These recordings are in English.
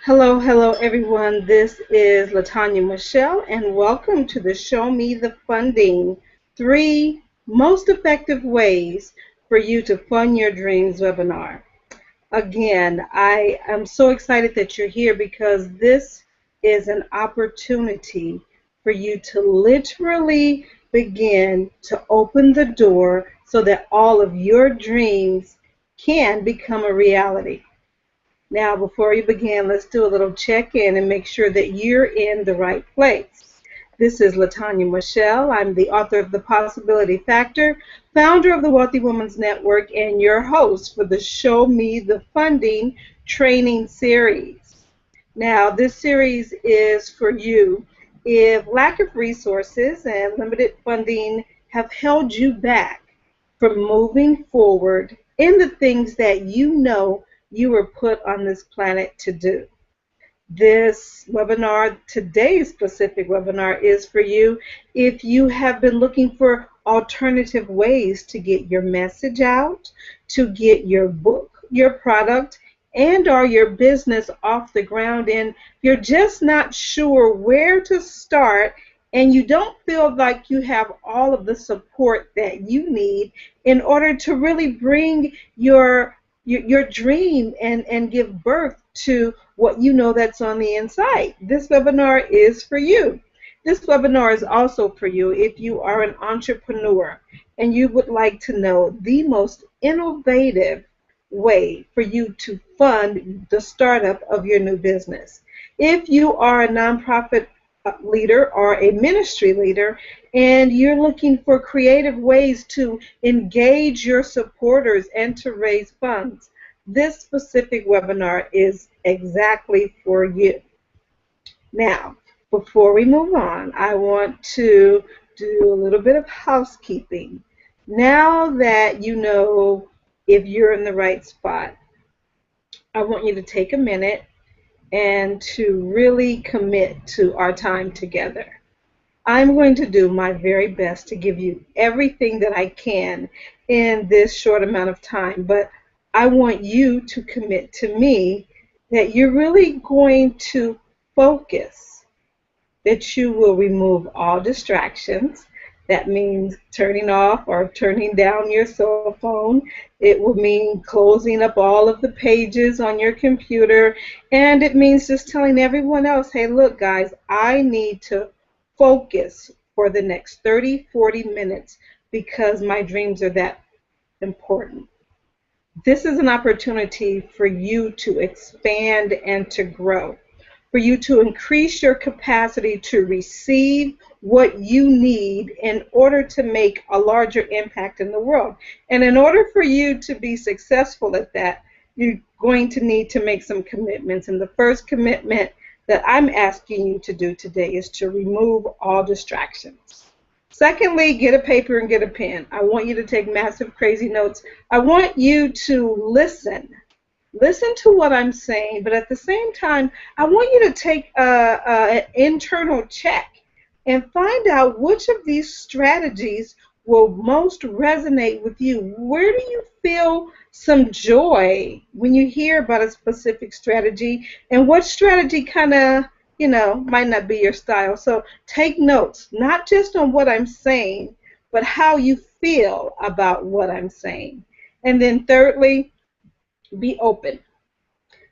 Hello, hello everyone. This is LaTania Michelle, and welcome to the Show Me the Funding 3 Most Effective Ways for You to Fund Your Dreams webinar. Again, I am so excited that you're here because this is an opportunity for you to literally begin to open the door so that all of your dreams can become a reality. Now, before you begin, let's do a little check-in and make sure that you're in the right place. This is LaTania Michelle. I'm the author of The Possibility Factor, founder of the Wealthy Women's Network, and your host for the Show Me the Funding training series. Now, this series is for you if lack of resources and limited funding have held you back from moving forward in the things that you know you were put on this planet to do. This webinar, today's specific webinar, is for you if you have been looking for alternative ways to get your message out, to get your book, your product, and or your business off the ground, and you're just not sure where to start, and you don't feel like you have all of the support that you need in order to really bring your dream and give birth to what you know that's on the inside. This webinar is for you. This webinar is also for you if you are an entrepreneur and you would like to know the most innovative way for you to fund the startup of your new business. If you are a nonprofit leader or a ministry leader and you're looking for creative ways to engage your supporters and to raise funds, this specific webinar is exactly for you. Now, before we move on, I want to do a little bit of housekeeping. Now that you know if you're in the right spot, I want you to take a minute and to really commit to our time together. I'm going to do my very best to give you everything that I can in this short amount of time, but I want you to commit to me that you're really going to focus, that you will remove all distractions. That means turning off or turning down your cell phone. It will mean closing up all of the pages on your computer. And it means just telling everyone else, hey, look, guys, I need to focus for the next 30, 40 minutes because my dreams are that important. This is an opportunity for you to expand and to grow, for you to increase your capacity to receive what you need in order to make a larger impact in the world. And in order for you to be successful at that, you're going to need to make some commitments. And the first commitment that I'm asking you to do today is to remove all distractions. Secondly, get a paper and get a pen. I want you to take massive, crazy notes. I want you to listen. Listen to what I'm saying, but at the same time, I want you to take an internal check and find out which of these strategies will most resonate with you. Where do you feel some joy when you hear about a specific strategy, and what strategy kind of, might not be your style? So take notes, not just on what I'm saying, but how you feel about what I'm saying. And then thirdly, be open.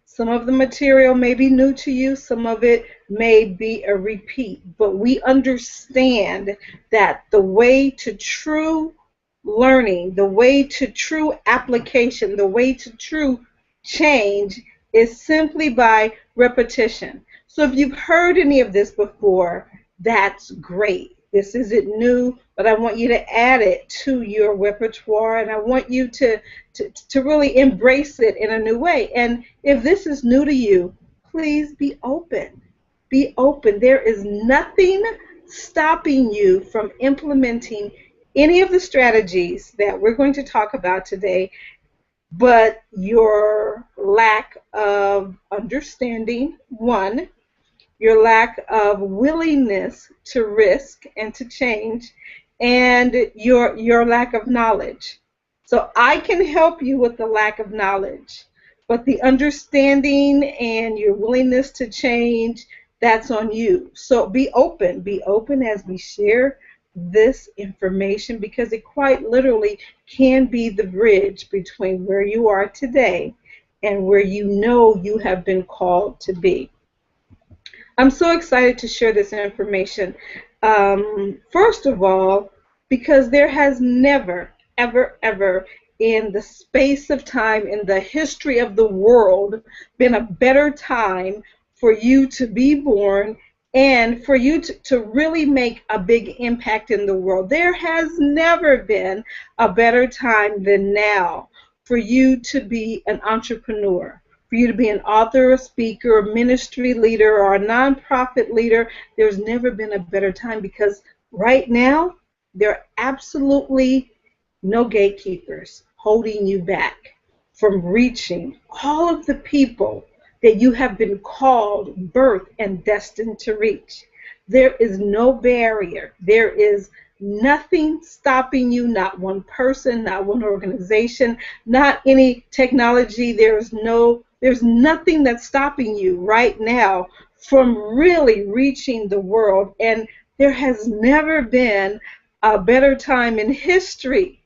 Some of the material may be new to you, some of it may be a repeat, but we understand that the way to true learning, the way to true application, the way to true change is simply by repetition. So if you've heard any of this before, that's great. This isn't new, but I want you to add it to your repertoire, and I want you to really embrace it in a new way. And if this is new to you, please be open. Be open. There is nothing stopping you from implementing any of the strategies that we're going to talk about today, but your lack of understanding, one, your lack of willingness to risk and to change, and your lack of knowledge. So I can help you with the lack of knowledge, But the understanding and your willingness to change, that's on you. So be open as we share this information, because it quite literally can be the bridge between where you are today and where you know you have been called to be. I'm so excited to share this information. First of all, because there has never, ever, ever in the space of time in the history of the world been a better time for you to be born and for you to really make a big impact in the world. There has never been a better time than now for you to be an entrepreneur, for you to be an author, a speaker, a ministry leader, or a nonprofit leader. There's never been a better time, because right now there are absolutely no gatekeepers holding you back from reaching all of the people that you have been called, birthed, and destined to reach. There is no barrier. There is nothing stopping you, not one person, not one organization, not any technology. There's nothing that's stopping you right now from really reaching the world. And there has never been a better time in history.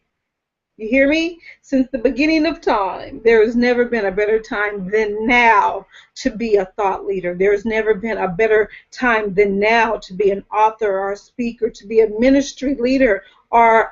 You hear me? Since the beginning of time, there has never been a better time than now to be a thought leader. There has never been a better time than now to be an author or a speaker, to be a ministry leader, or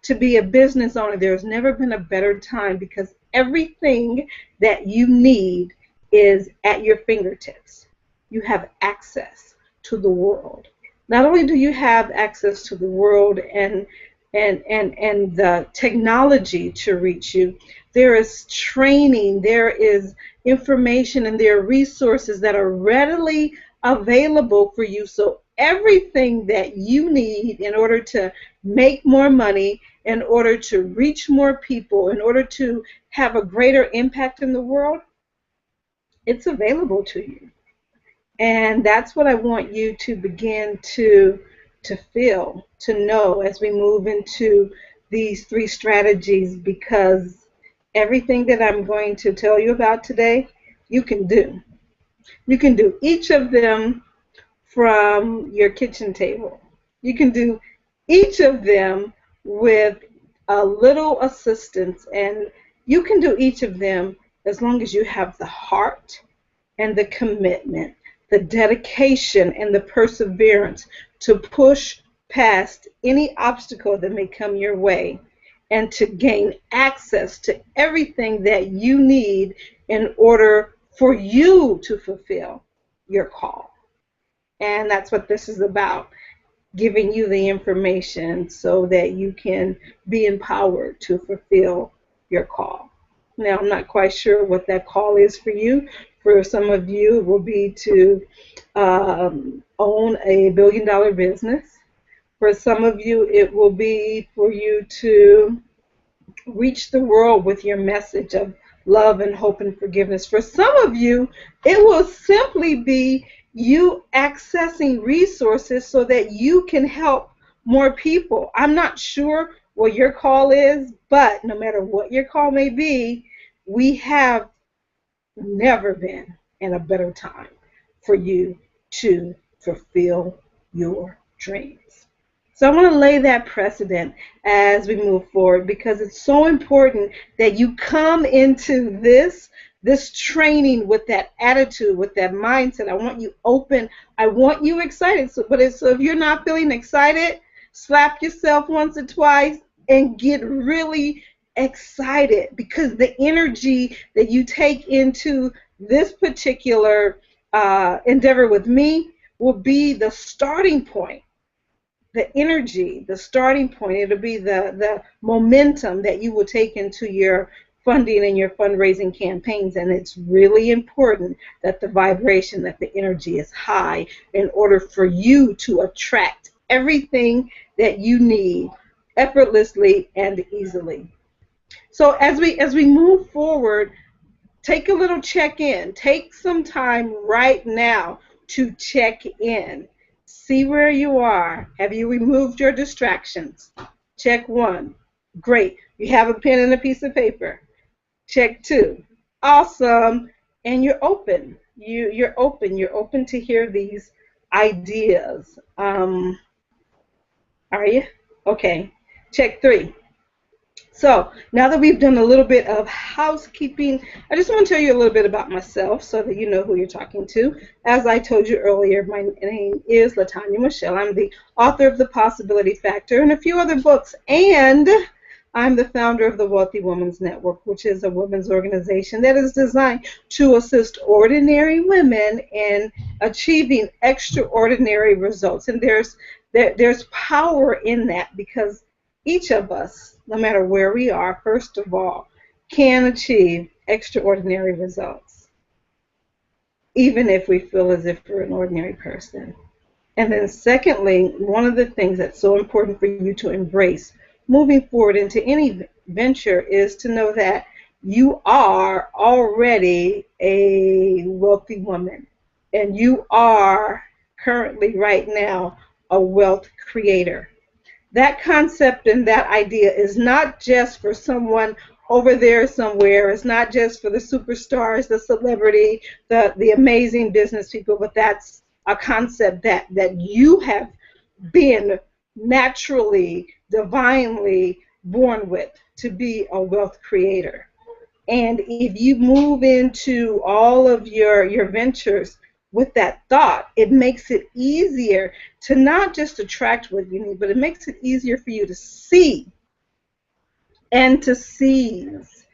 to be a business owner. There has never been a better time, because everything that you need is at your fingertips. You have access to the world. Not only do you have access to the world and the technology to reach you, there is training, there is information, and there are resources that are readily available for you. So everything that you need in order to make more money, in order to reach more people, in order to have a greater impact in the world, it's available to you. And that's what I want you to begin to feel, to know, as we move into these 3 strategies, because everything that I'm going to tell you about today, you can do. You can do each of them from your kitchen table. You can do each of them with a little assistance, and you can do each of them as long as you have the heart and the commitment, the dedication and the perseverance to push past any obstacle that may come your way, and to gain access to everything that you need in order for you to fulfill your call. And that's what this is about, giving you the information so that you can be empowered to fulfill your call. Now, I'm not quite sure what that call is for you. For some of you, it will be to own a billion-dollar business. For some of you, it will be for you to reach the world with your message of love and hope and forgiveness. For some of you, it will simply be you accessing resources so that you can help more people. I'm not sure what your call is, but no matter what your call may be, we have never been in a better time for you to fulfill your dreams. So I want to lay that precedent as we move forward, because it's so important that you come into this training with that attitude, with that mindset. I want you open. I want you excited. So if you're not feeling excited, slap yourself once or twice and get really excited, because the energy that you take into this particular endeavor with me will be the starting point. The energy, the starting point, it'll be the momentum that you will take into your funding and your fundraising campaigns. And it's really important that the vibration, that the energy is high in order for you to attract everything that you need effortlessly and easily. So as we move forward, take a little check-in. Take some time right now to check in. See where you are. Have you removed your distractions? Check 1. Great. You have a pen and a piece of paper. Check 2. Awesome. And you're open. You're open. You're open to hear these ideas. Are you? Okay. Check three. So now that we've done a little bit of housekeeping, I just want to tell you a little bit about myself so that you know who you're talking to. As I told you earlier, my name is LaTania Michelle. I'm the author of The Possibility Factor and a few other books, and I'm the founder of the Wealthy Women's Network, which is a women's organization that is designed to assist ordinary women in achieving extraordinary results. And there's power in that because each of us, no matter where we are, first of all, can achieve extraordinary results, even if we feel as if we're an ordinary person. And then secondly, one of the things that's so important for you to embrace moving forward into any venture is to know that you are already a wealthy woman and you are currently right now a wealth creator. That concept and that idea is not just for someone over there somewhere. It's not just for the superstars, the celebrity, the amazing business people, but that's a concept that you have been naturally, divinely born with to be a wealth creator. And if you move into all of your ventures with that thought, it makes it easier to not just attract what you need, but it makes it easier for you to see and to seize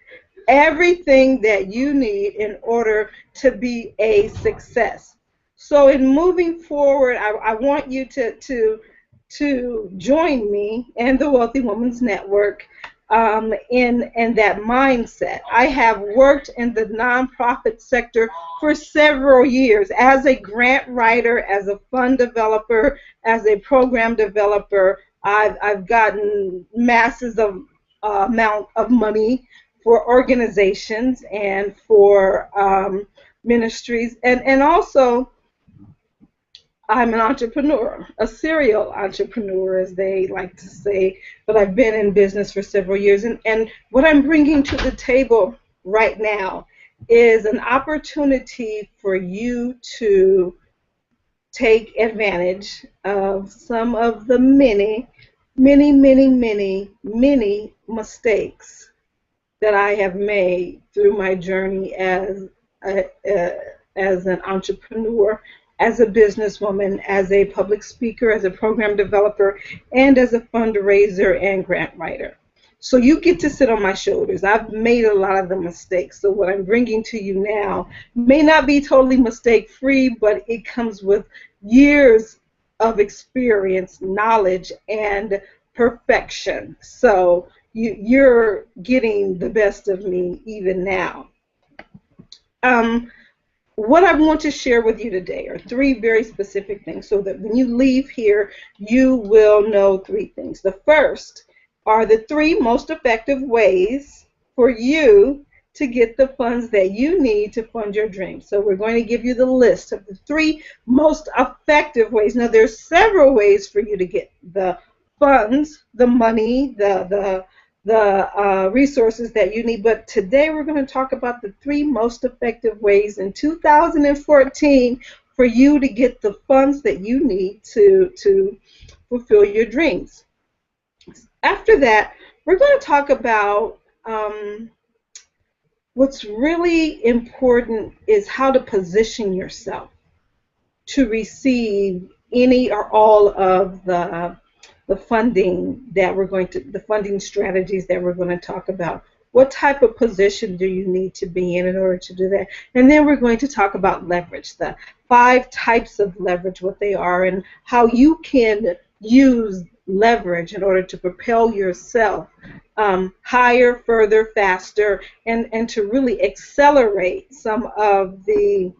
everything that you need in order to be a success. So in moving forward, I want you to join me and the Wealthy Women's Network in that mindset. I have worked in the nonprofit sector for several years as a grant writer, as a fund developer, as a program developer. I've gotten masses of amount of money for organizations and for ministries, and also I'm an entrepreneur, a serial entrepreneur, as they like to say, but I've been in business for several years. And what I'm bringing to the table right now is an opportunity for you to take advantage of some of the many mistakes that I have made through my journey as an entrepreneur, as a businesswoman, as a public speaker, as a program developer, and as a fundraiser and grant writer. So you get to sit on my shoulders. I've made a lot of the mistakes. So what I'm bringing to you now may not be totally mistake-free, but it comes with years of experience, knowledge, and perfection. So you're getting the best of me even now. What I want to share with you today are three very specific things so that when you leave here, you will know three things. The first are the three most effective ways for you to get the funds that you need to fund your dreams. So we're going to give you the list of the three most effective ways. Now, there's several ways for you to get the funds, the money, the resources that you need. But today we're going to talk about the three most effective ways in 2014 for you to get the funds that you need to fulfill your dreams. After that, we're going to talk about what's really important is how to position yourself to receive any or all of the funding that the funding strategies that we're going to talk about. What type of position do you need to be in order to do that? And then we're going to talk about leverage, the 5 types of leverage, what they are, and how you can use leverage in order to propel yourself higher, further, faster, and to really accelerate some of the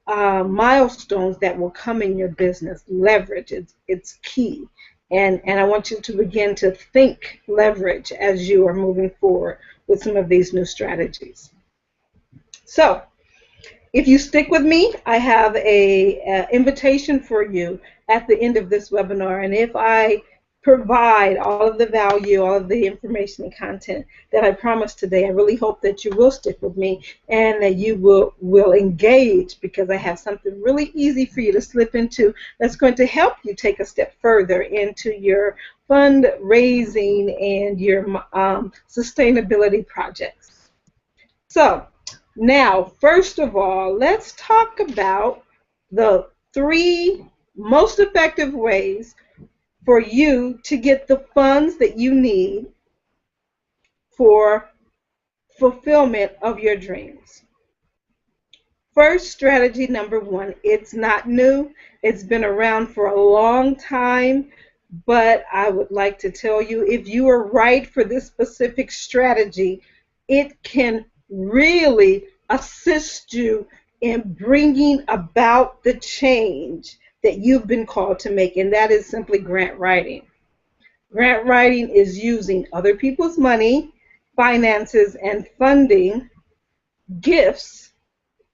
milestones that will come in your business. Leverage, it's key. And I want you to begin to think leverage as you are moving forward with some of these new strategies. So, if you stick with me, I have a invitation for you at the end of this webinar. And if I provide all of the value, all of the information and content that I promised today. I really hope that you will stick with me and that you will engage, because I have something really easy for you to slip into that's going to help you take a step further into your fundraising and your sustainability projects. So now, first of all, let's talk about the 3 most effective ways for you to get the funds that you need for fulfillment of your dreams. First, strategy number 1, it's not new. It's been around for a long time, but I would like to tell you, if you are right for this specific strategy, it can really assist you in bringing about the change that you've been called to make, and that is simply grant writing. Grant writing is using other people's money, finances, and funding, gifts,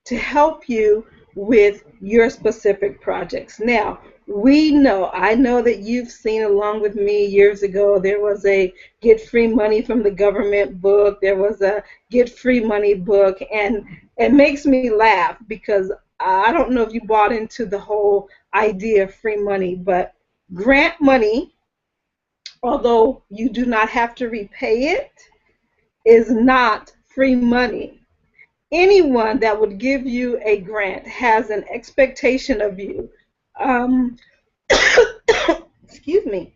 to help you with your specific projects. Now, I know that you've seen along with me years ago, there was a Get Free Money from the Government book, there was a Get Free Money book, and it makes me laugh because I don't know if you bought into the whole idea of free money, but grant money, although you do not have to repay it, is not free money. Anyone that would give you a grant has an expectation of you, um, excuse me,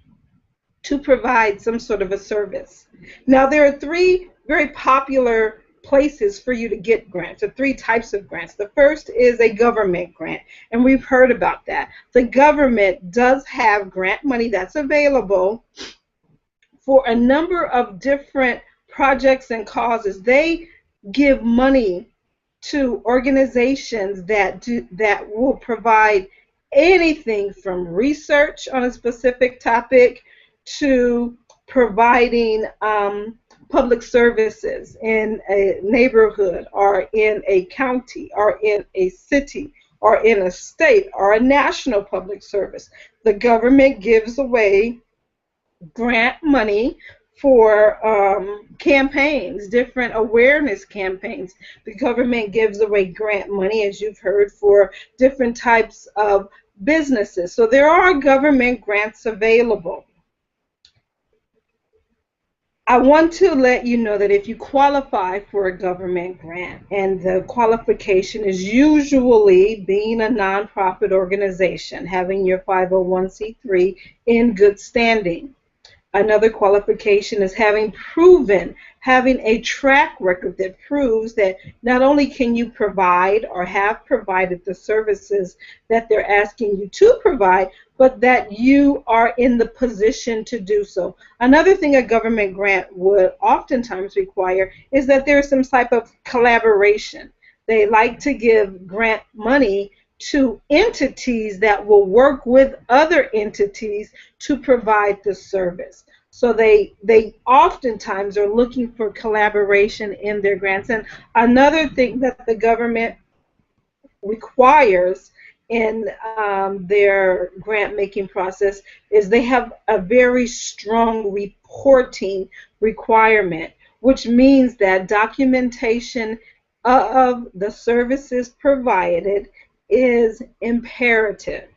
to provide some sort of a service. Now, there are 3 very popular places for you to get grants, or 3 types of grants. The first is a government grant, and we've heard about that. The government does have grant money that's available for a number of different projects and causes. They give money to organizations that will provide anything from research on a specific topic to providing public services in a neighborhood or in a county or in a city or in a state or a national public service. The government gives away grant money for campaigns, different awareness campaigns. The government gives away grant money, as you've heard, for different types of businesses. So there are government grants available. I want to let you know that if you qualify for a government grant, and the qualification is usually being a nonprofit organization, having your 501c3 in good standing. Another qualification is having a track record that proves that not only can you provide or have provided the services that they're asking you to provide, but that you are in the position to do so. Another thing a government grant would oftentimes require is that there's some type of collaboration. They like to give grant money to entities that will work with other entities to provide the service. So they oftentimes are looking for collaboration in their grants. And another thing that the government requires in their grant making process is they have a very strong reporting requirement, which means that documentation of the services provided is imperative.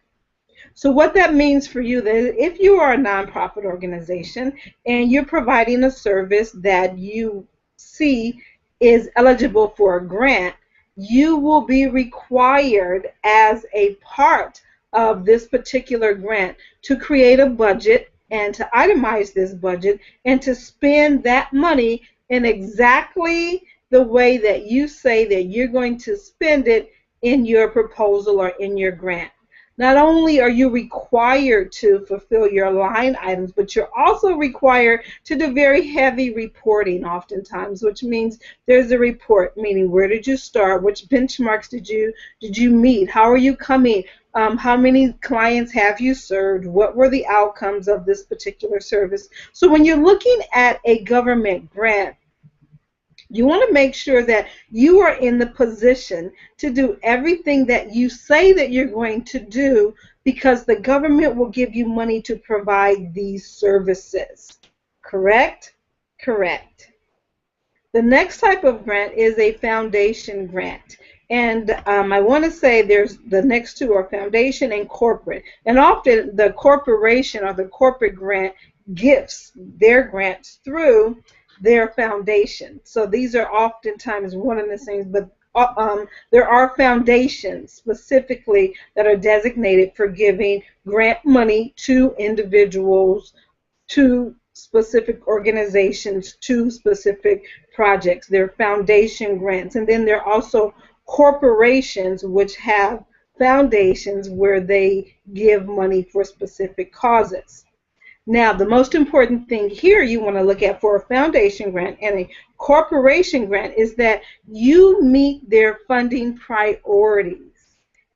So what that means for you, that if you are a nonprofit organization and you're providing a service that you see is eligible for a grant, you will be required as a part of this particular grant to create a budget and to itemize this budget and to spend that money in exactly the way that you say that you're going to spend it in your proposal or in your grant. Not only are you required to fulfill your line items, but you're also required to do very heavy reporting oftentimes, which means there's a report, meaning where did you start, which benchmarks did you meet, how are you coming, how many clients have you served, what were the outcomes of this particular service. So when you're looking at a government grant, you want to make sure that you are in the position to do everything that you say that you're going to do, because the government will give you money to provide these services. Correct? Correct. The next type of grant is a foundation grant. And I want to say there's the next two are foundation and corporate. And often the corporation or the corporate grant gifts their grants through their foundation. So these are oftentimes one and the same, but there are foundations specifically that are designated for giving grant money to individuals, to specific organizations, to specific projects. They're foundation grants. And then there are also corporations which have foundations where they give money for specific causes. Now, the most important thing here you want to look at for a foundation grant and a corporation grant is that you meet their funding priorities.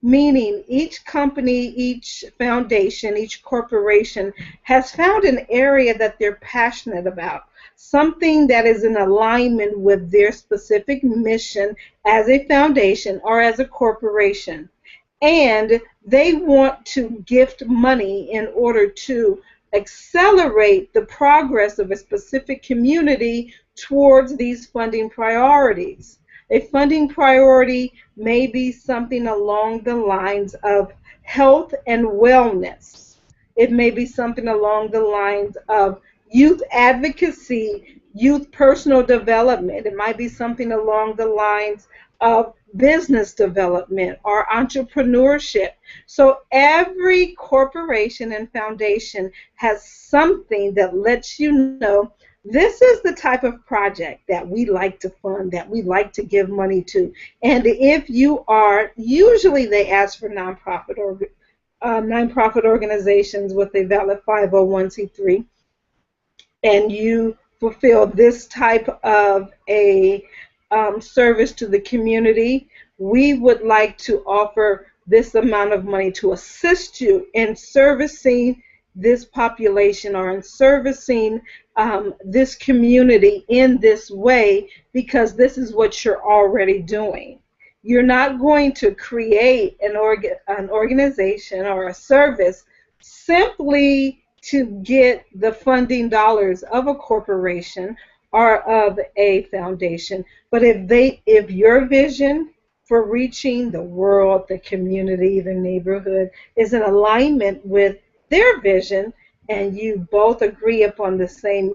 Meaning each company, each foundation, each corporation has found an area that they're passionate about, something that is in alignment with their specific mission as a foundation or as a corporation. And they want to gift money in order to accelerate the progress of a specific community towards these funding priorities. A funding priority may be something along the lines of health and wellness. It may be something along the lines of youth advocacy, youth personal development. It might be something along the lines of business development or entrepreneurship. So every corporation and foundation has something that lets you know this is the type of project that we like to fund, that we like to give money to. And if you are, usually they ask for nonprofit organizations with a valid 501c3, and you fulfill this type of a service to the community, we would like to offer this amount of money to assist you in servicing this population or in servicing this community in this way, because this is what you're already doing. You're not going to create an organization or a service simply to get the funding dollars of a corporation or of a foundation. But if your vision for reaching the world, the community, the neighborhood is in alignment with their vision, and you both agree upon the same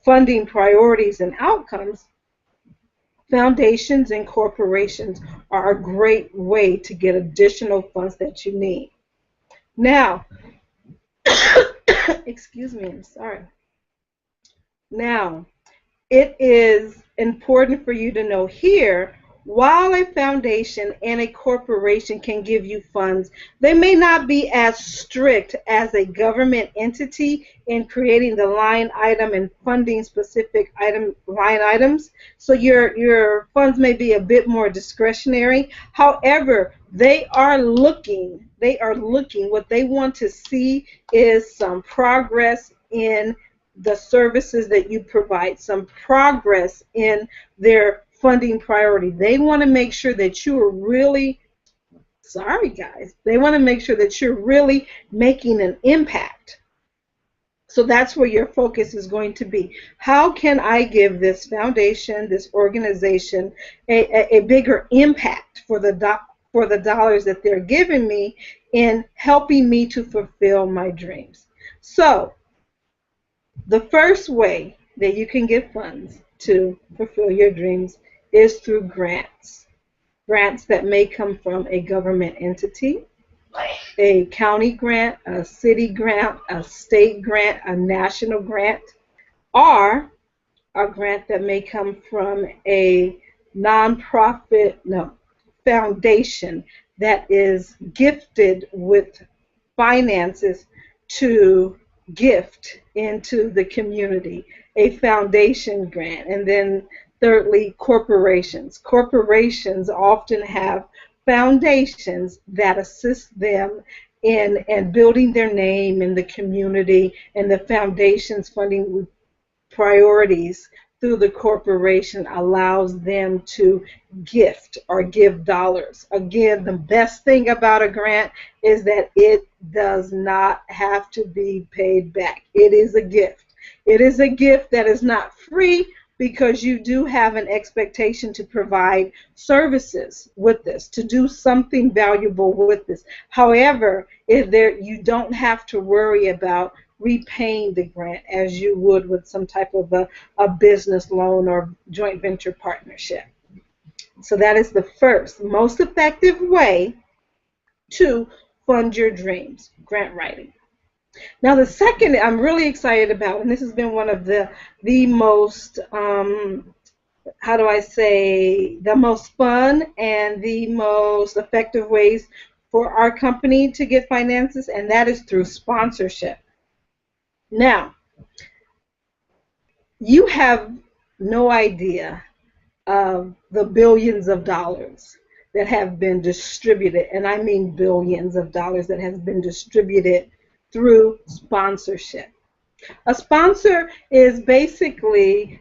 funding priorities and outcomes, foundations and corporations are a great way to get additional funds that you need. Now, excuse me, I'm sorry. Now, it is important for you to know here, while a foundation and a corporation can give you funds, they may not be as strict as a government entity in creating the line item and funding specific line items. So your funds may be a bit more discretionary. However, they are looking, what they want to see is some progress in the services that you provide, some progress in their funding priority. They want to make sure that you are really, sorry guys, they want to make sure that you're really making an impact. So that's where your focus is going to be. How can I give this foundation, this organization, a bigger impact for the dollars that they're giving me in helping me to fulfill my dreams? So the first way that you can get funds to fulfill your dreams is through grants. Grants that may come from a government entity, a county grant, a city grant, a state grant, a national grant, or a grant that may come from a nonprofit, foundation that is gifted with finances to gift into the community, a foundation grant. And then thirdly, corporations. Corporations often have foundations that assist them in building their name in the community, and the foundation's funding priorities through the corporation allows them to gift or give dollars. Again, the best thing about a grant is that it does not have to be paid back. It is a gift. It is a gift that is not free, because you do have an expectation to provide services with this, to do something valuable with this. However, you don't have to worry about repaying the grant as you would with some type of a business loan or joint venture partnership. So that is the first most effective way to fund your dreams, grant writing. Now the second I'm really excited about, and this has been one of the most, how do I say, the most fun and the most effective ways for our company to get finances, and that is through sponsorship. Now, you have no idea of the billions of dollars that have been distributed, and I mean billions of dollars that has been distributed through sponsorship. A sponsor is basically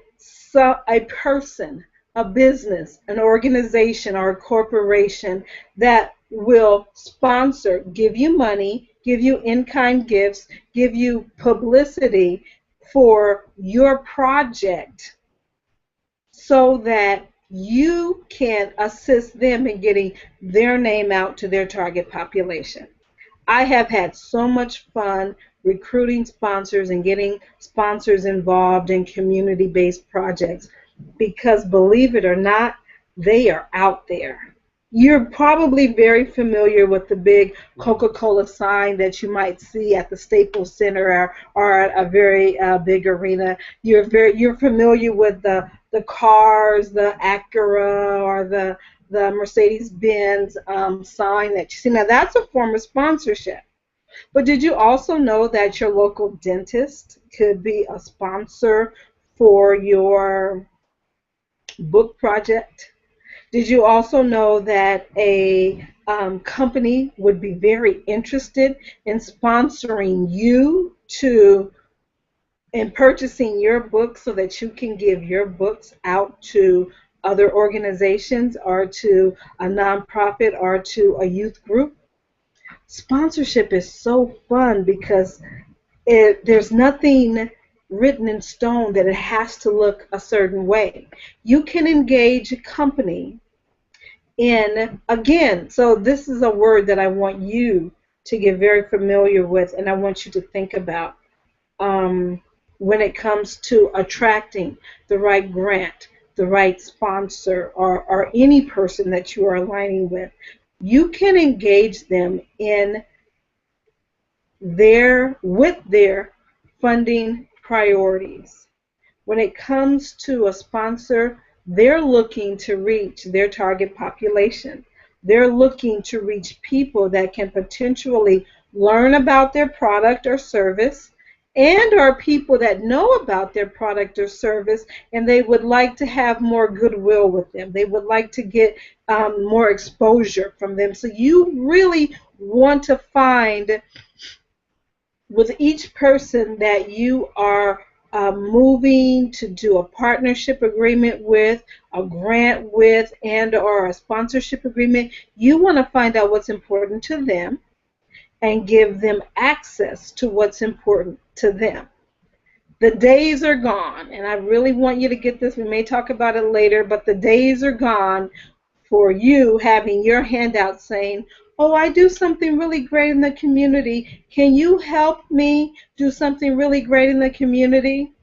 a person, a business, an organization, or a corporation that will sponsor, give you money, give you in-kind gifts, give you publicity for your project so that you can assist them in getting their name out to their target population. I have had so much fun recruiting sponsors and getting sponsors involved in community-based projects because, believe it or not, they are out there. You're probably very familiar with the big Coca-Cola sign that you might see at the Staples Center or at a very big arena. You're familiar with the cars, the Acura or the Mercedes-Benz sign that you see. Now that's a form of sponsorship. But did you also know that your local dentist could be a sponsor for your book project? Did you also know that a company would be very interested in sponsoring you in purchasing your book so that you can give your books out to other organizations or to a nonprofit or to a youth group? Sponsorship is so fun because there's nothing written in stone that it has to look a certain way. You can engage a company in, again, so this is a word that I want you to get very familiar with and I want you to think about when it comes to attracting the right grant, the right sponsor, or any person that you are aligning with. You can engage them in with their funding priorities. When it comes to a sponsor, they're looking to reach their target population. They're looking to reach people that can potentially learn about their product or service, and are people that know about their product or service and they would like to have more goodwill with them. They would like to get more exposure from them. So you really want to find with each person that you are moving to do a partnership agreement with, a grant with, and or a sponsorship agreement, you want to find out what's important to them and give them access to what's important to them. The days are gone, and I really want you to get this. We may talk about it later, but the days are gone for you having your hand out saying, oh, I do something really great in the community. Can you help me do something really great in the community?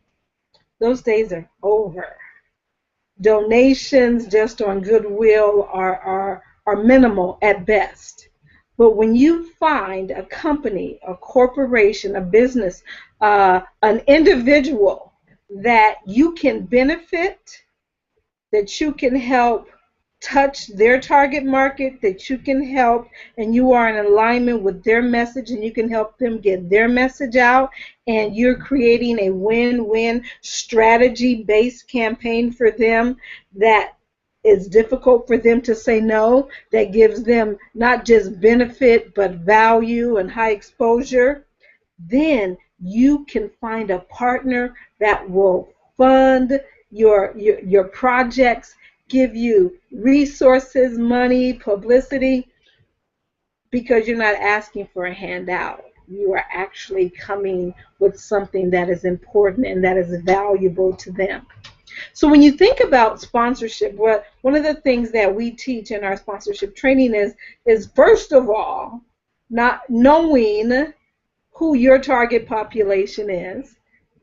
Those days are over. Donations just on goodwill are minimal at best. But when you find a company, a corporation, a business, an individual that you can benefit, that you can help touch their target market, that you can help, and you are in alignment with their message and you can help them get their message out, and you're creating a win-win strategy-based campaign for them that is difficult for them to say no, that gives them not just benefit but value and high exposure, then you can find a partner that will fund your projects, give you resources, money, publicity, because you're not asking for a handout. You are actually coming with something that is important and that is valuable to them. So when you think about sponsorship, one of the things that we teach in our sponsorship training is first of all, not knowing who your target population is,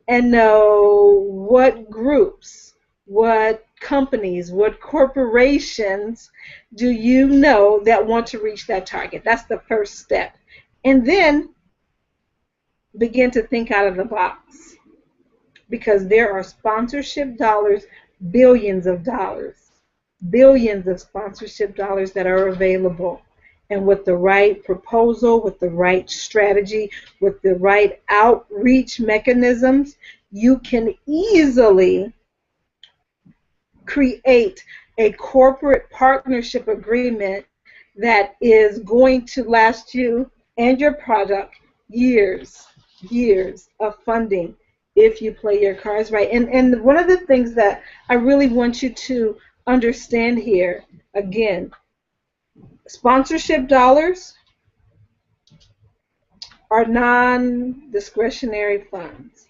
and know what groups, what companies, what corporations do you know that want to reach that target. That's the first step. And then begin to think out of the box, because there are sponsorship dollars, dollars, billions of sponsorship dollars that are available. And with the right proposal, with the right strategy, with the right outreach mechanisms, you can easily create a corporate partnership agreement that is going to last you and your product years of funding if you play your cards right. And one of the things that I really want you to understand here, again, sponsorship dollars are non-discretionary funds,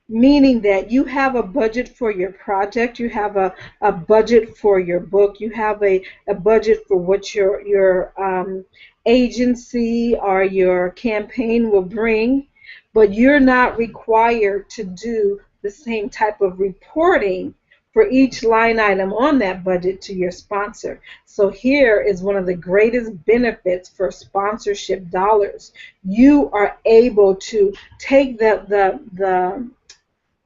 meaning that you have a budget for your project, you have a budget for your book, you have a budget for what your agency or your campaign will bring, but you're not required to do the same type of reporting for each line item on that budget to your sponsor. So here is one of the greatest benefits for sponsorship dollars. You are able to take the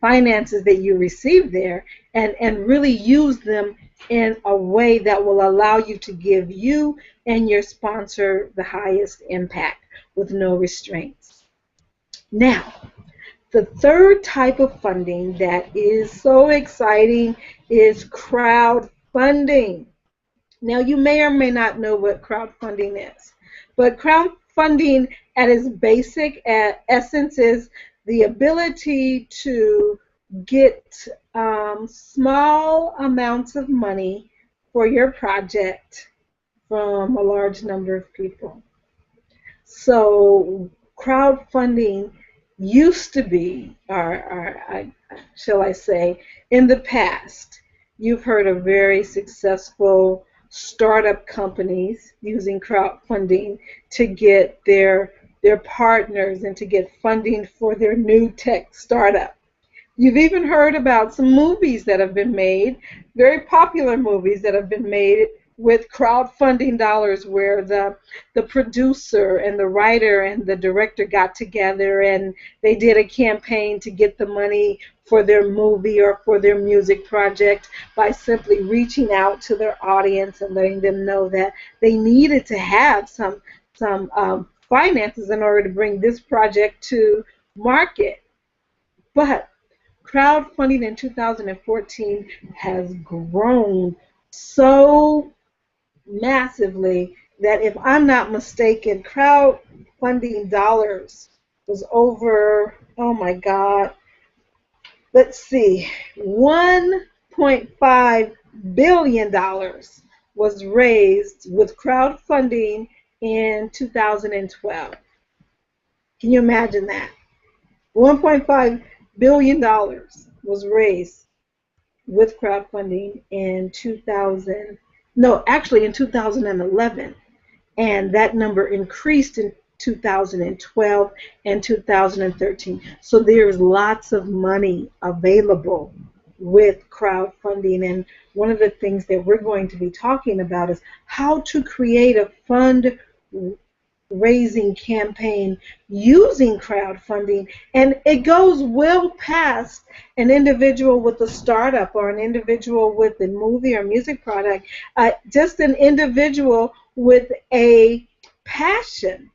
finances that you receive there and really use them in a way that will allow you to give you and your sponsor the highest impact with no restraints. Now, the third type of funding that is so exciting is crowdfunding. Now, you may or may not know what crowdfunding is, but crowdfunding at its basic essence is the ability to get small amounts of money for your project from a large number of people. So crowdfunding used to be, or shall I say, in the past, you've heard of very successful startup companies using crowdfunding to get their partners and to get funding for their new tech startup. You've even heard about some movies that have been made, very popular movies that have been made with crowdfunding dollars, where the producer and the writer and the director got together and they did a campaign to get the money for their movie or for their music project by simply reaching out to their audience and letting them know that they needed to have some finances in order to bring this project to market. But crowdfunding in 2014 has grown so massively that, if I'm not mistaken, crowdfunding dollars was over, oh my God, let's see, $1.5 billion was raised with crowdfunding in 2012. Can you imagine that? $1.5 billion was raised with crowdfunding in 2011, and that number increased in 2012 and 2013. So there's lots of money available with crowdfunding, and one of the things that we're going to be talking about is how to create a fundraising campaign using crowdfunding, and it goes well past an individual with a startup or an individual with a movie or music product. Just an individual with a passion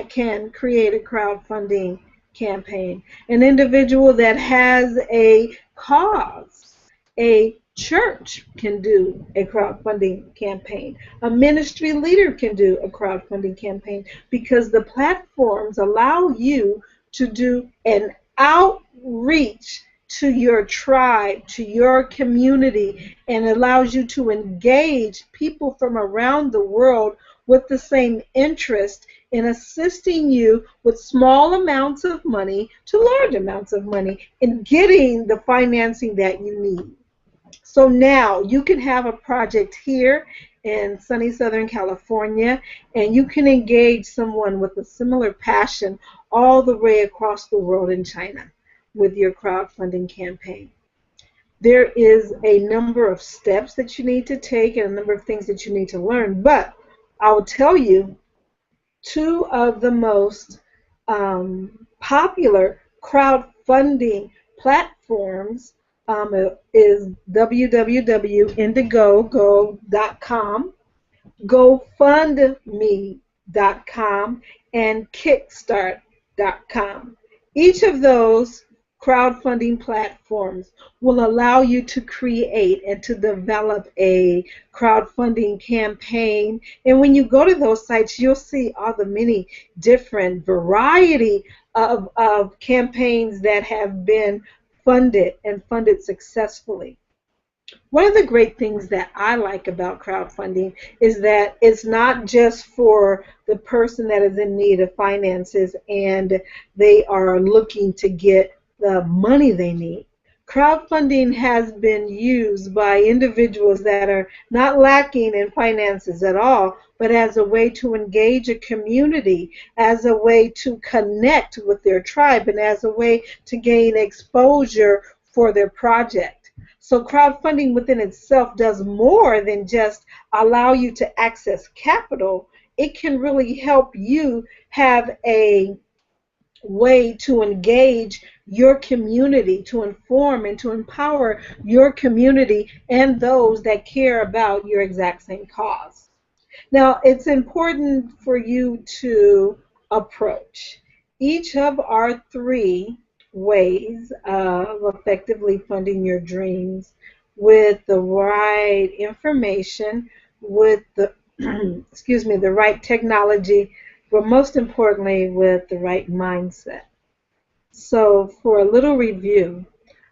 can create a crowdfunding campaign. An individual that has a cause, a church can do a crowdfunding campaign. A ministry leader can do a crowdfunding campaign, because the platforms allow you to do an outreach to your tribe, to your community, and allows you to engage people from around the world with the same interest in assisting you with small amounts of money to large amounts of money in getting the financing that you need. So now you can have a project here in sunny Southern California, and you can engage someone with a similar passion all the way across the world in China with your crowdfunding campaign. There is a number of steps that you need to take and a number of things that you need to learn, but I will tell you two of the most popular crowdfunding platforms is www.indiegogo.com, GoFundMe.com, and Kickstart.com. Each of those crowdfunding platforms will allow you to create and to develop a crowdfunding campaign. And when you go to those sites, you'll see all the many different variety of campaigns that have been funded and funded successfully. One of the great things that I like about crowdfunding is that it's not just for the person that is in need of finances and they are looking to get the money they need. Crowdfunding has been used by individuals that are not lacking in finances at all, but as a way to engage a community, as a way to connect with their tribe, and as a way to gain exposure for their project. So crowdfunding within itself does more than just allow you to access capital. It can really help you have a way to engage your community, to inform and to empower your community and those that care about your exact same cause. Now, it's important for you to approach each of our three ways of effectively funding your dreams with the right information, with the excuse me, the right technology, but most importantly with the right mindset. So for a little review,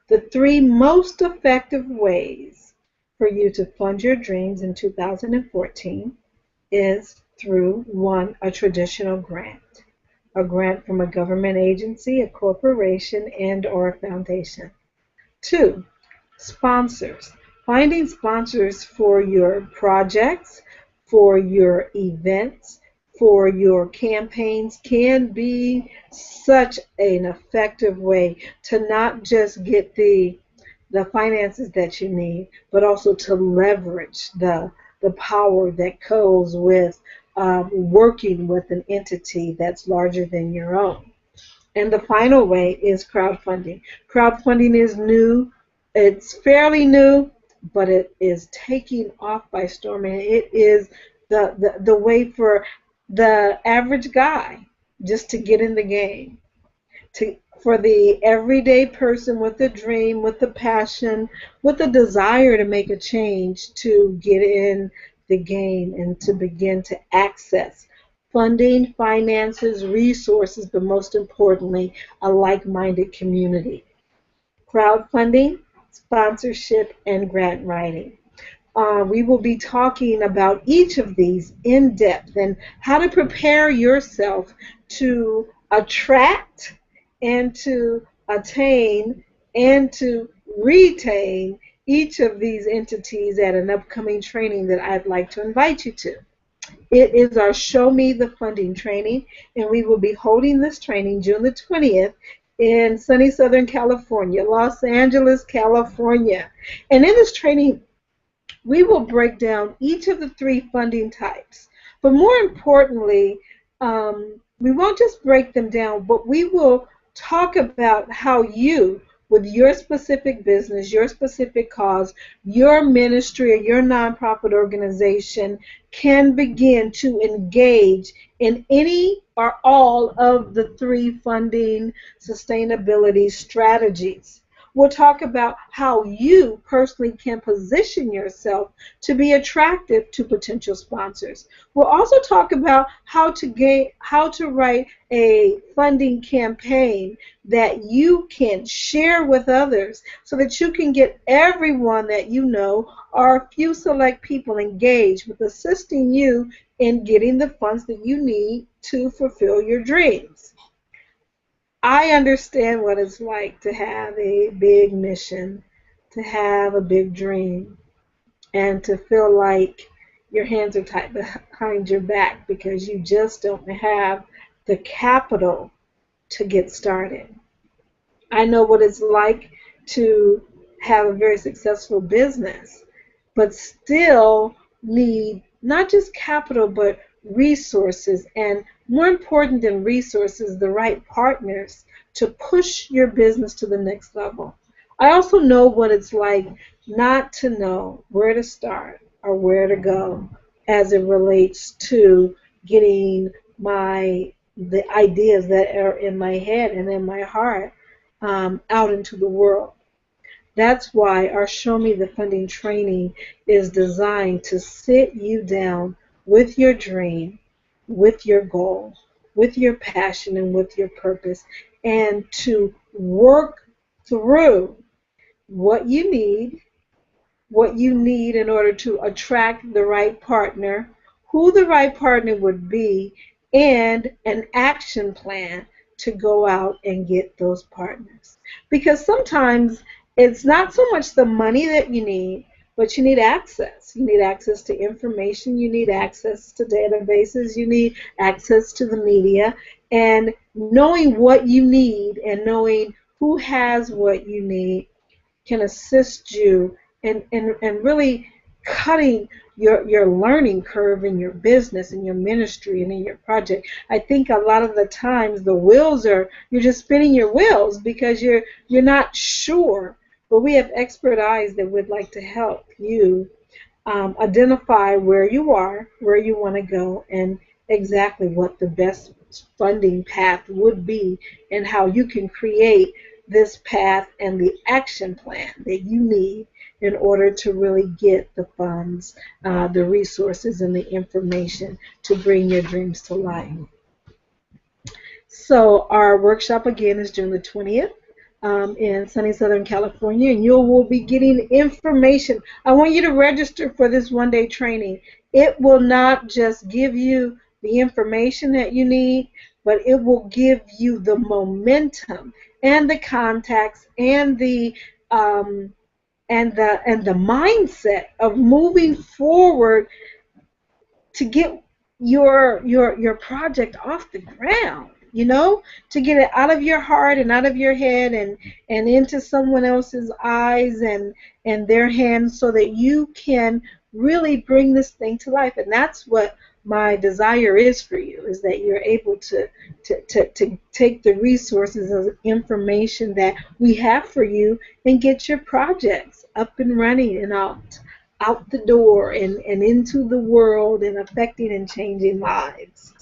the three most effective ways for you to fund your dreams in 2014 is through one, a traditional grant, a grant from a government agency, a corporation, and or a foundation. Two, sponsors. Finding sponsors for your projects, for your events, for your campaigns can be such an effective way to not just get the finances that you need, but also to leverage the power that goes with working with an entity that's larger than your own. And the final way is crowdfunding. Crowdfunding is new. It's fairly new, but it is taking off by storm. And it is the way for the average guy just to get in the game. For the everyday person with a dream, with a passion, with a desire to make a change, to get in the game and to begin to access funding, finances, resources, but most importantly, a like-minded community. Crowdfunding, sponsorship, and grant writing. We will be talking about each of these in depth and how to prepare yourself to attract and to attain and to retain each of these entities at an upcoming training that I'd like to invite you to. It is our Show Me the Funding training, and we will be holding this training June the 20th in sunny Southern California, Los Angeles, California. And in this training, we will break down each of the three funding types. But more importantly, we won't just break them down, but we will talk about how you, with your specific business, your specific cause, your ministry, or your nonprofit organization, can begin to engage in any or all of the three funding sustainability strategies. We'll talk about how you personally can position yourself to be attractive to potential sponsors. We'll also talk about how to write a funding campaign that you can share with others so that you can get everyone that you know or a few select people engaged with assisting you in getting the funds that you need to fulfill your dreams. I understand what it's like to have a big mission, to have a big dream, and to feel like your hands are tied behind your back because you just don't have the capital to get started. I know what it's like to have a very successful business, but still need not just capital, but resources, and more important than resources, the right partners to push your business to the next level. I also know what it's like not to know where to start or where to go as it relates to getting the ideas that are in my head and in my heart out into the world. That's why our Show Me the Funding training is designed to sit you down with your dream, with your goal, with your passion, and with your purpose, and to work through what you need, in order to attract the right partner, who the right partner would be, and an action plan to go out and get those partners. Because sometimes it's not so much the money that you need, but you need access. You need access to information, you need access to databases, you need access to the media, and knowing what you need and knowing who has what you need can assist you in really cutting your learning curve in your business, in your ministry, and in your project. I think a lot of the times the wheels you're just spinning your wheels because you're not sure. But we have expert eyes that would like to help you identify where you are, where you want to go, and exactly what the best funding path would be, and how you can create this path and the action plan that you need in order to really get the funds, the resources, and the information to bring your dreams to life. So our workshop again is June the 20th. In sunny Southern California, and you will be getting information. I want you to register for this one-day training. It will not just give you the information that you need, but it will give you the momentum and the contacts and the mindset of moving forward to get your project off the ground, to get it out of your heart and out of your head and into someone else's eyes and their hands, so that you can really bring this thing to life. And that's what my desire is for you, is that you're able to take the resources of information that we have for you and get your projects up and running and out the door and into the world and affecting and changing lives.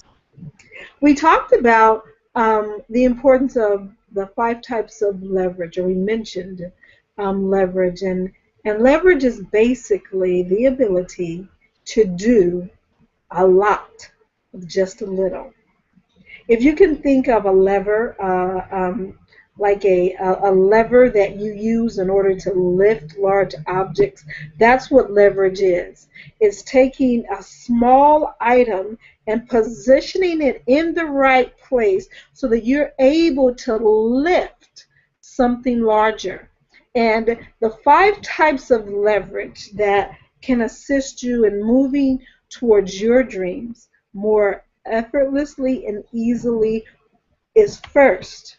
We talked about the importance of the 5 types of leverage, or we mentioned leverage, and leverage is basically the ability to do a lot with just a little. If you can think of a lever, like a lever that you use in order to lift large objects, that's what leverage is. It's taking a small item and positioning it in the right place so that you're able to lift something larger. And the 5 types of leverage that can assist you in moving towards your dreams more effortlessly and easily is, first,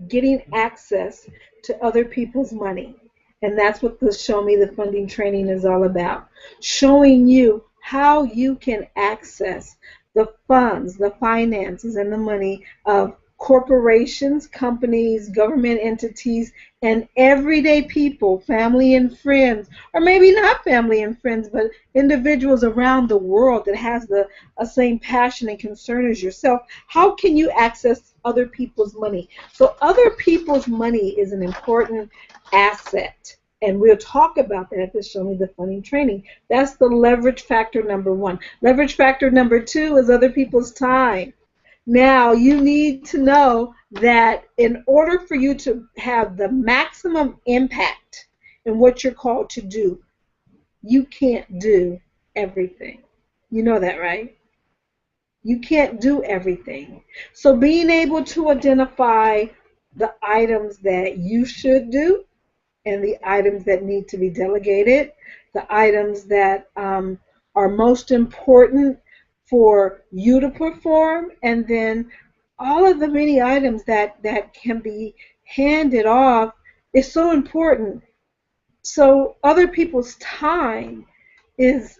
getting access to other people's money. And that's what the Show Me the Funding training is all about. Showing you how you can access the funds, the finances, and the money of corporations, companies, government entities, and everyday people, family and friends, or maybe not family and friends, but individuals around the world that has the same passion and concern as yourself. How can you access other people's money? So other people's money is an important asset. And we'll talk about that at the Show Me the Funding training. That's the leverage factor number one. Leverage factor number two is other people's time. Now, you need to know that in order for you to have the maximum impact in what you're called to do, you can't do everything. You know that, right? You can't do everything. So being able to identify the items that you should do and the items that need to be delegated, the items that are most important for you to perform, and then all of the many items that can be handed off is so important. So other people's time is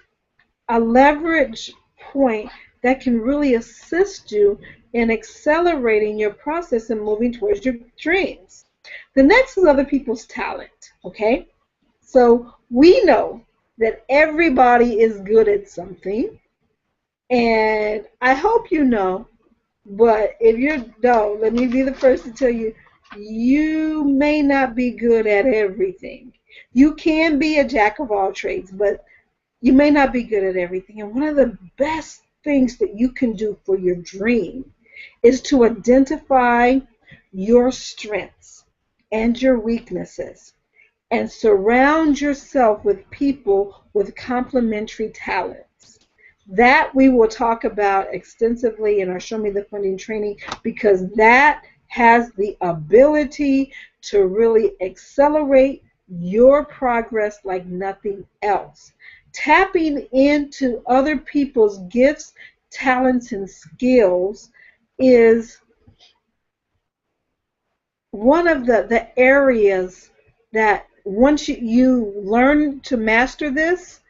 a leverage point that can really assist you in accelerating your process and moving towards your dreams. The next is other people's talent, okay? So we know that everybody is good at something, and I hope you know, but if you don't, let me be the first to tell you, you may not be good at everything. You can be a jack of all trades, but you may not be good at everything. And one of the best things that you can do for your dream is to identify your strengths and your weaknesses and surround yourself with people with complementary talents. That we will talk about extensively in our Show Me the Funding training, because that has the ability to really accelerate your progress like nothing else. Tapping into other people's gifts, talents, and skills is one of the areas that once you learn to master this,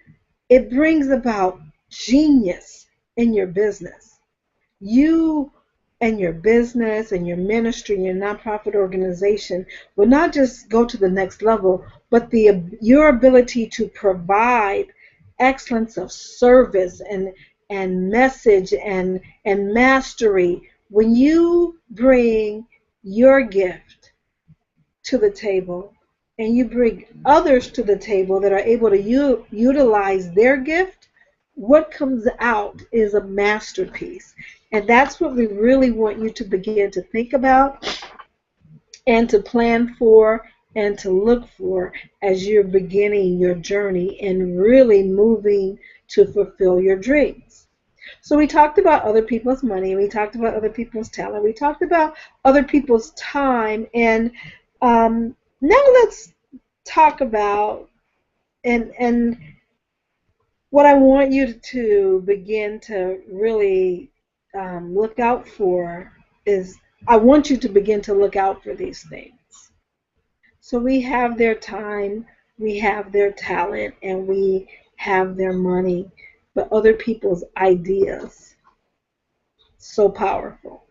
it brings about genius in your business. You and your business and your ministry and your nonprofit organization will not just go to the next level, but your ability to provide excellence of service and message and mastery. When you bring your gift to the table and you bring others to the table that are able to utilize their gift, what comes out is a masterpiece. And that's what we really want you to begin to think about and to plan for and to look for as you're beginning your journey and really moving to fulfill your dreams. So we talked about other people's money, we talked about other people's talent, we talked about other people's time, and now let's talk about and what I want you to begin to really look out for is I want you to begin to look out for these things. So we have their time, we have their talent, and we have their money, but other people's ideas, so powerful.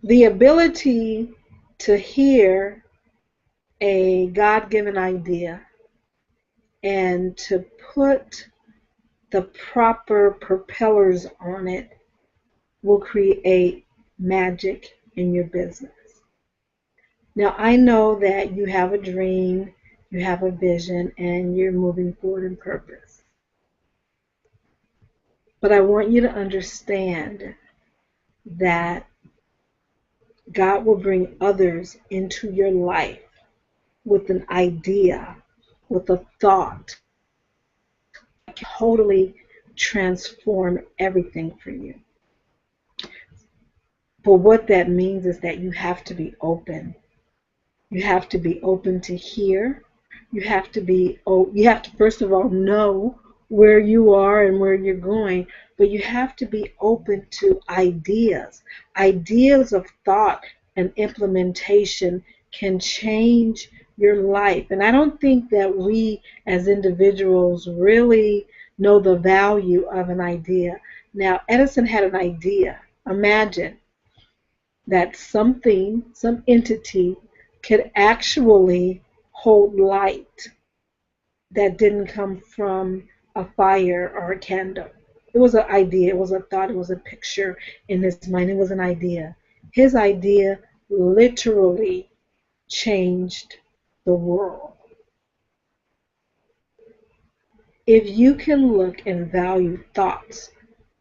The ability to hear a God-given idea and to put the proper propellers on it will create magic in your business. Now, I know that you have a dream, you have a vision, and you're moving forward in purpose. But I want you to understand that God will bring others into your life with an idea, with a thought, that can totally transform everything for you. But what that means is that you have to be open. You have to be open to hear. You have to first of all know where you are and where you're going, but you have to be open to ideas. Ideas of thought and implementation can change your life. And I don't think that we as individuals really know the value of an idea. Now, Edison had an idea. Imagine. that something, some entity, could actually hold light that didn't come from a fire or a candle. It was an idea, it was a thought, it was a picture in his mind, it was an idea. His idea literally changed the world. If you can look and value thoughts,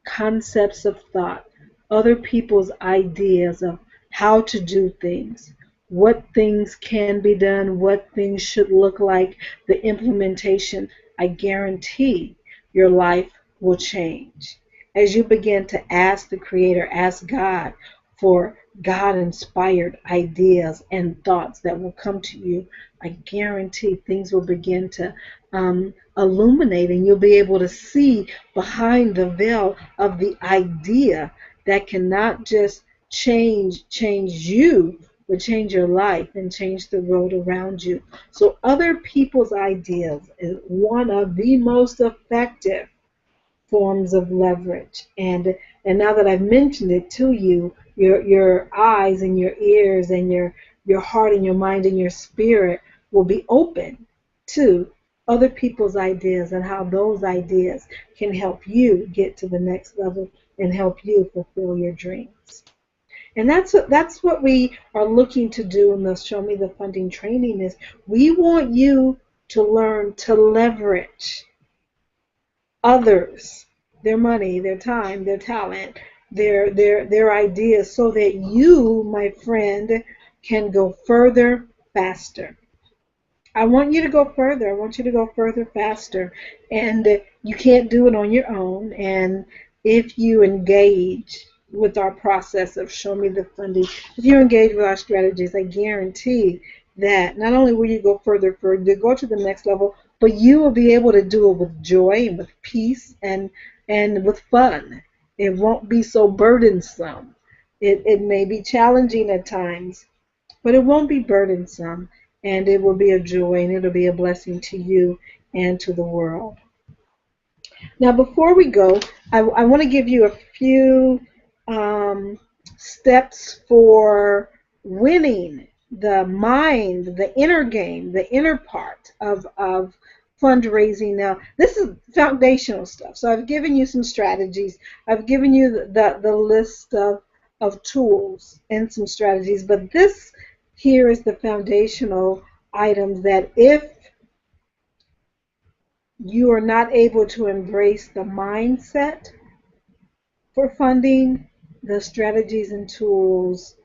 concepts of thought, other people's ideas of how to do things, what things can be done, what things should look like, the implementation, I guarantee your life will change. As you begin to ask the Creator, ask God for God inspired ideas and thoughts that will come to you, I guarantee things will begin to illuminate and you'll be able to see behind the veil of the idea that cannot just change you, but change your life and change the world around you. So other people's ideas is one of the most effective forms of leverage. And now that I've mentioned it to you, your eyes and your ears and your heart and your mind and your spirit will be open to other people's ideas and how those ideas can help you get to the next level and help you fulfill your dreams. And that's what we are looking to do in the Show Me the Funding training is we want you to learn to leverage others, their money, their time, their talent, their ideas so that you, my friend, can go further faster. I want you to go further. I want you to go further faster. And you can't do it on your own. And if you engage with our process of Show Me the Funding, if you engage with our strategies, I guarantee that not only will you go further, go to the next level, but you will be able to do it with joy and with peace and with fun. It won't be so burdensome. It may be challenging at times, but it won't be burdensome, and it will be a joy and it'll be a blessing to you and to the world. Now, before we go, I want to give you a few steps for winning the mind, the inner game, the inner part of fundraising. Now, this is foundational stuff. So I've given you some strategies. I've given you the list of tools and some strategies, but this here is the foundational items that if you are not able to embrace the mindset for funding, the strategies and tools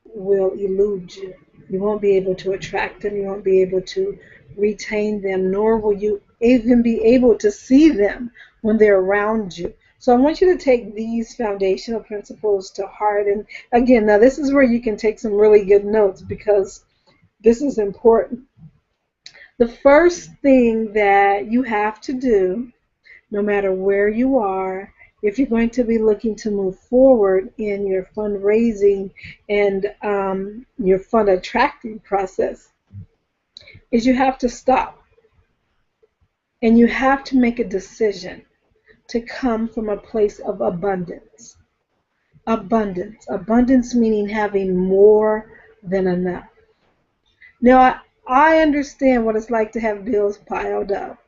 will elude you. You won't be able to attract them, you won't be able to retain them, nor will you even be able to see them when they're around you. So I want you to take these foundational principles to heart. And again, now this is where you can take some really good notes because this is important. The first thing that you have to do, no matter where you are, if you're going to be looking to move forward in your fundraising and your fund attracting process, is you have to stop and you have to make a decision to come from a place of abundance. Abundance meaning having more than enough. Now, I understand what it's like to have bills piled up.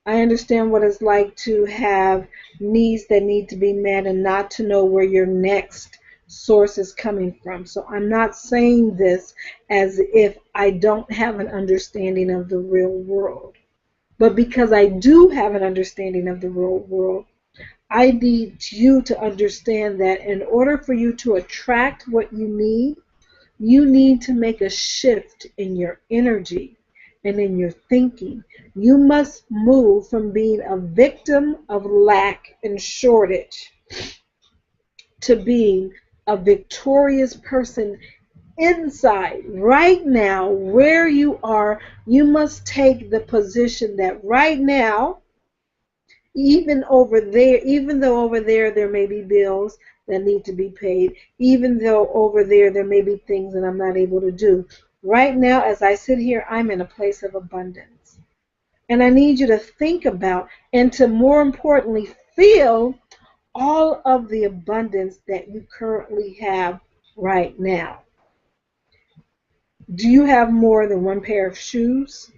I understand what it's like to have needs that need to be met and not to know where your next source is coming from. So I'm not saying this as if I don't have an understanding of the real world. But because I do have an understanding of the real world, I need you to understand that in order for you to attract what you need to make a shift in your energy and in your thinking. You must move from being a victim of lack and shortage to being a victorious person inside. Right now, where you are, you must take the position that right now, even though over there may be bills that need to be paid, even though over there may be things that I'm not able to do. Right now, as I sit here, I'm in a place of abundance. And I need you to think about and to more importantly feel all of the abundance that you currently have right now. Do you have more than one pair of shoes?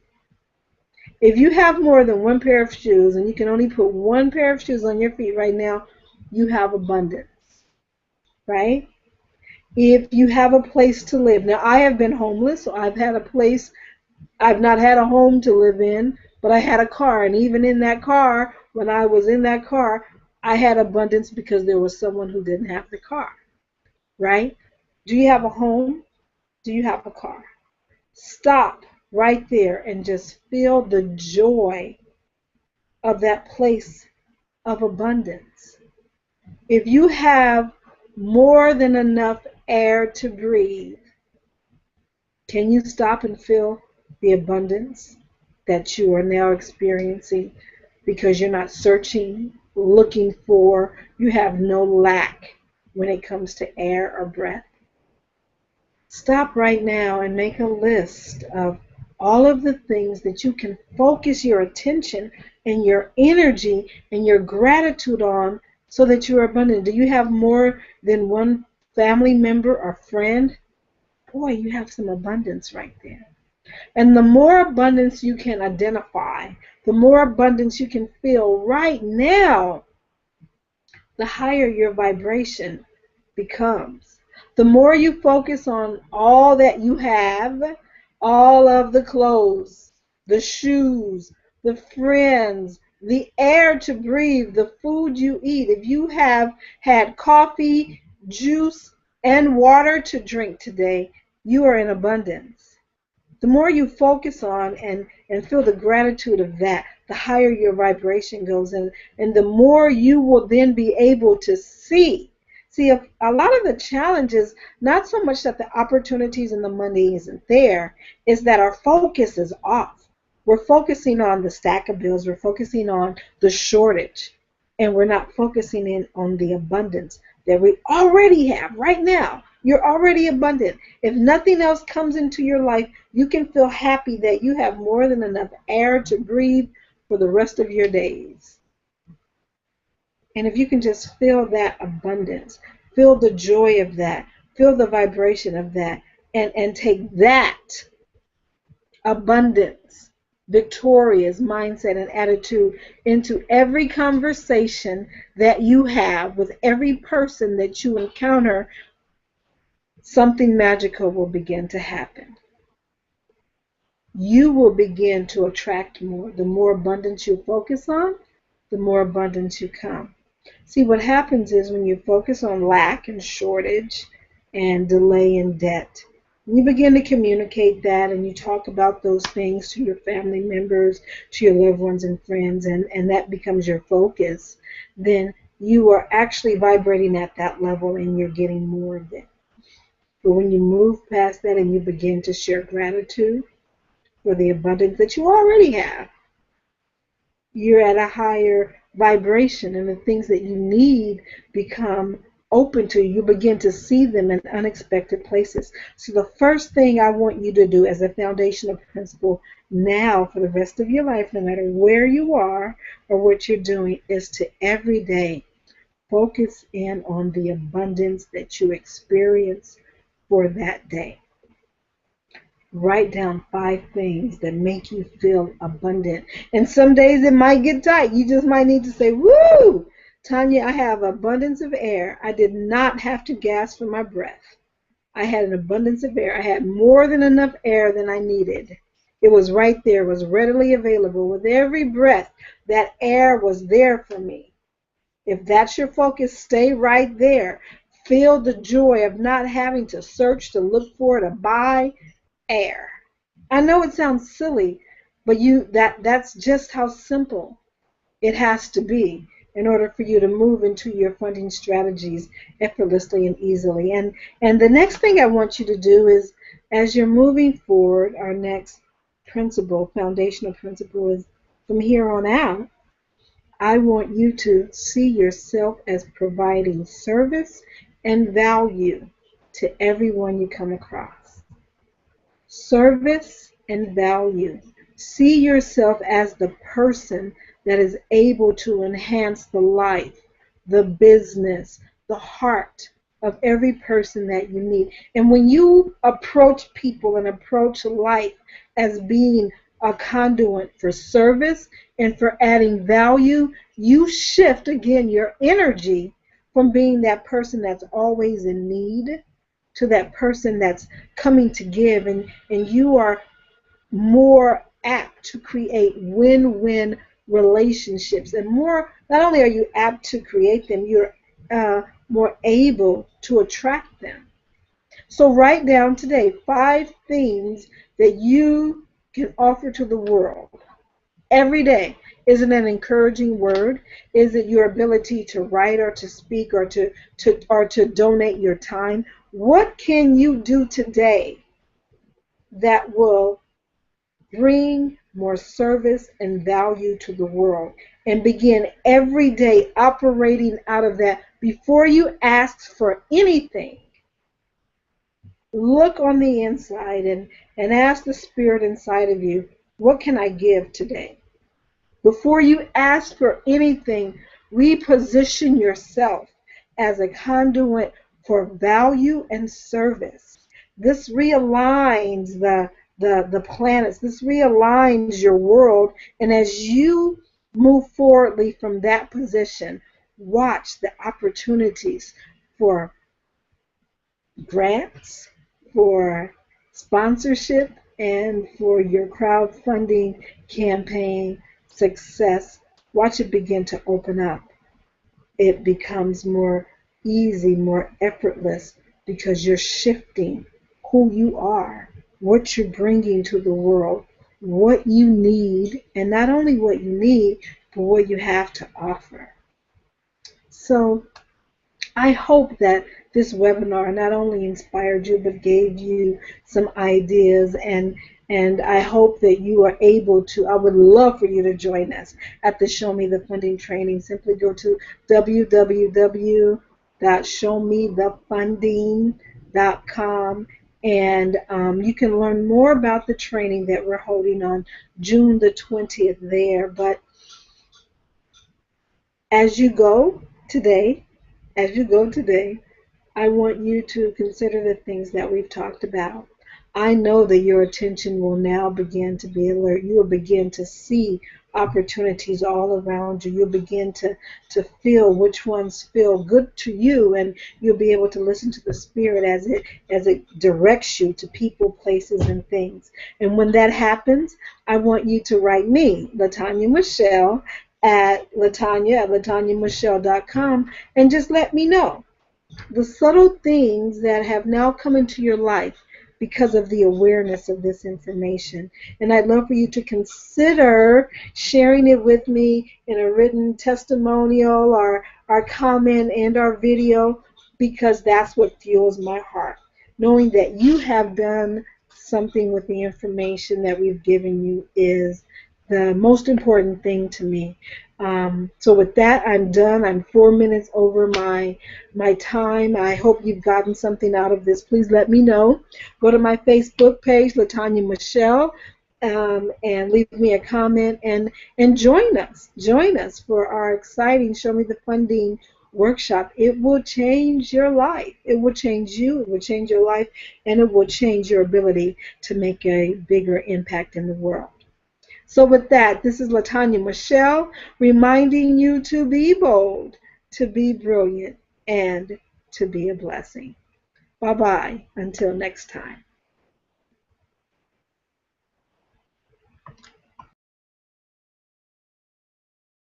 If you have more than one pair of shoes and you can only put one pair of shoes on your feet right now, you have abundance, right? If you have a place to live. Now, I have been homeless, so I've had a place. I've not had a home to live in, but I had a car. And even in that car, when I was in that car, I had abundance because there was someone who didn't have the car, right? Do you have a home? Do you have a car? Stop right there and just feel the joy of that place of abundance. If you have more than enough air to breathe, can you stop and feel the abundance that you are now experiencing because you're not searching, looking for, you have no lack when it comes to air or breath? Stop right now and make a list of all of the things that you can focus your attention and your energy and your gratitude on so that you're abundant. Do you have more than one family member or friend? Boy, you have some abundance right there. And the more abundance you can identify, the more abundance you can feel right now, the higher your vibration becomes. The more you focus on all that you have, all of the clothes, the shoes, the friends, the air to breathe, the food you eat. If you have had coffee, juice, and water to drink today, you are in abundance. The more you focus on and feel the gratitude of that, the higher your vibration goes, and the more you will then be able to see. See, a lot of the challenges, not so much that the opportunities and the money isn't there, is that our focus is off. We're focusing on the stack of bills, we're focusing on the shortage, and we're not focusing in on the abundance that we already have right now. You're already abundant. If nothing else comes into your life, you can feel happy that you have more than enough air to breathe for the rest of your days. And if you can just feel that abundance, feel the joy of that, feel the vibration of that, and take that abundance, victorious mindset and attitude into every conversation that you have with every person that you encounter, something magical will begin to happen. You will begin to attract more. The more abundance you focus on, the more abundance you come. See, what happens is when you focus on lack and shortage and delay and debt, you begin to communicate that and you talk about those things to your family members, to your loved ones and friends, and that becomes your focus, then you are actually vibrating at that level and you're getting more of it. But when you move past that and you begin to share gratitude for the abundance that you already have, you're at a higher vibration and the things that you need become open to you. You begin to see them in unexpected places. So the first thing I want you to do as a foundational principle now for the rest of your life, no matter where you are or what you're doing, is to every day focus in on the abundance that you experience for that day. Write down 5 things that make you feel abundant. And some days it might get tight. You just might need to say, woo! Tanya, I have abundance of air. I did not have to gasp for my breath. I had an abundance of air. I had more than enough air than I needed. It was right there. It was readily available. With every breath, that air was there for me. If that's your focus, stay right there. Feel the joy of not having to search, to look for, to buy air. I know it sounds silly, but that's just how simple it has to be in order for you to move into your funding strategies effortlessly and easily. And the next thing I want you to do is, as you're moving forward, our next principle, foundational principle, is from here on out, I want you to see yourself as providing service and value to everyone you come across. Service and value. See yourself as the person that is able to enhance the life, the business, the heart of every person that you meet. And when you approach people and approach life as being a conduit for service and for adding value, you shift again your energy from being that person that's always in need to that person that's coming to give, and you are more apt to create win-win relationships. And more, not only are you apt to create them, you're more able to attract them. So write down today 5 things that you can offer to the world every day. Is it an encouraging word? Is it your ability to write or to speak or to donate your time? What can you do today that will bring more service and value to the world? And begin every day operating out of that. Before you ask for anything, look on the inside and ask the spirit inside of you, what can I give today? Before you ask for anything, reposition yourself as a conduit for value and service. This realigns the planets. This realigns your world. And as you move forwardly from that position, watch the opportunities for grants, for sponsorship, and for your crowdfunding campaign success. Watch it begin to open up. It becomes more easy, more effortless, because you're shifting who you are, what you're bringing to the world, what you need, and not only what you need, but what you have to offer. So I hope that this webinar not only inspired you but gave you some ideas, and I hope that you are able to. I would love for you to join us at the Show Me the Funding training. Simply go to www.showmethefunding.com, and you can learn more about the training that we're holding on June the 20th there. But as you go today, I want you to consider the things that we've talked about. I know that your attention will now begin to be alert. You will begin to see opportunities all around you. You'll begin to feel which ones feel good to you, and you'll be able to listen to the Spirit as it directs you to people, places, and things. And when that happens, I want you to write me, LaTania Michelle, at LaTaniaMichelle.com, and just let me know the subtle things that have now come into your life because of the awareness of this information. And I'd love for you to consider sharing it with me in a written testimonial or our comment and our video, because that's what fuels my heart. Knowing that you have done something with the information that we've given you is the most important thing to me. So with that, I'm done. I'm 4 minutes over my time. I hope you've gotten something out of this. Please let me know. Go to my Facebook page, LaTania Michelle, and leave me a comment and join us. Join us for our exciting Show Me the Funding workshop. It will change your life. It will change you. It will change your life, and it will change your ability to make a bigger impact in the world. So with that, this is LaTania Michelle reminding you to be bold, to be brilliant, and to be a blessing. Bye-bye. Until next time.